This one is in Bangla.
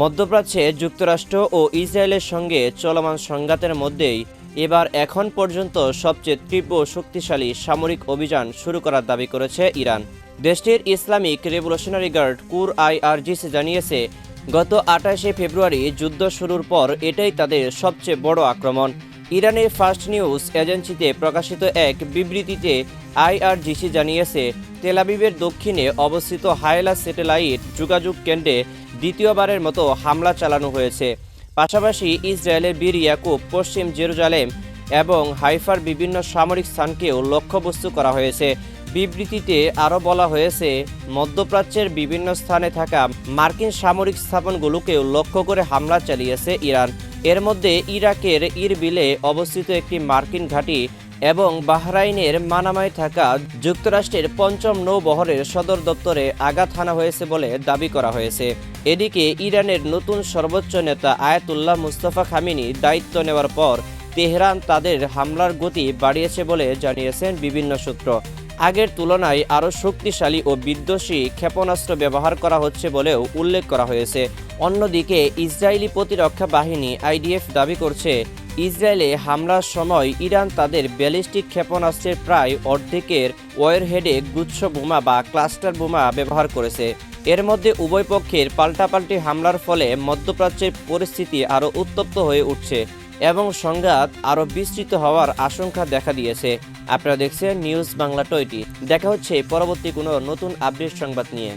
মধ্যপ্রাচ্যে যুক্তরাষ্ট্র ও ইসরায়েলের সঙ্গে চলমান সংঘাতের মধ্যেই এবার এখন পর্যন্ত সবচেয়ে তীব্র শক্তিশালী সামরিক অভিযান শুরু করার দাবি করেছে ইরান। দেশটির ইসলামিক রেভলিউশনারি গার্ড কুর আইআরজিসি জানিয়েছে, গত 28শে ফেব্রুয়ারি যুদ্ধ শুরুর পর এটাই তাদের সবচেয়ে বড় আক্রমণ। ইরানের ফার্স্ট নিউজ এজেন্সিতে প্রকাশিত এক বিবৃতিতে আইআরজিসি জানিয়েছে, তেল আবিবের দক্ষিণে অবস্থিত হায়লা স্যাটেলাইট যোগাযোগ কেন্দ্রে দ্বিতীয়বারের মতো হামলা চালানো হয়েছে। পাশাপাশি ইসরায়েলের বীর ইয়াকুব, পশ্চিম জেরুজালেম এবং হাইফার বিভিন্ন সামরিক স্থানকেও লক্ষ্যবস্তু করা হয়েছে। বিবৃতিতে আরও বলা হয়েছে, মধ্যপ্রাচ্যের বিভিন্ন স্থানে থাকা মার্কিন সামরিক স্থাপনগুলোকেও লক্ষ্য করে হামলা চালিয়েছে ইরান। এর মধ্যে ইরাকের ইরবিলে অবস্থিত একটি মার্কিন ঘাঁটি এবং বাহরাইনের মানামায় থাকা যুক্তরাষ্ট্রের ৫ম নৌবহরের সদর দপ্তরে আঘাত হানা হয়েছে বলে দাবি করা হয়েছে। এদিকে ইরানের নতুন সর্বোচ্চ নেতা আয়াতুল্লাহ মুস্তফা খামেনি দায়িত্ব নেওয়ার পর তেহরান তাদের হামলার গতি বাড়িয়েছে বলে জানিয়েছেন বিভিন্ন সূত্র। আগের তুলনায় আরও শক্তিশালী ও বিধ্বংসী ক্ষেপণাস্ত্র ব্যবহার করা হচ্ছে বলেও উল্লেখ করা হয়েছে। অন্যদিকে ইসরায়েলি প্রতিরক্ষা বাহিনী আইডিএফ দাবি করছে, ইসরায়েলে হামলার সময় ইরান তাদের ব্যালিস্টিক ক্ষেপণাস্ত্রের প্রায় অর্ধেকের ওয়ারহেডে গুচ্ছ বোমা বা ক্লাস্টার বোমা ব্যবহার করেছে। এর মধ্যে উভয় পক্ষের পাল্টাপাল্টি হামলার ফলে মধ্যপ্রাচ্যের পরিস্থিতি আরও উত্তপ্ত হয়ে উঠছে এবং সংঘাত আরও বিস্তৃত হওয়ার আশঙ্কা দেখা দিয়েছে। আপনারা দেখছেন নিউজ বাংলা 20। দেখা হচ্ছে পরবর্তী কোনো নতুন আপডেট সংবাদ নিয়ে।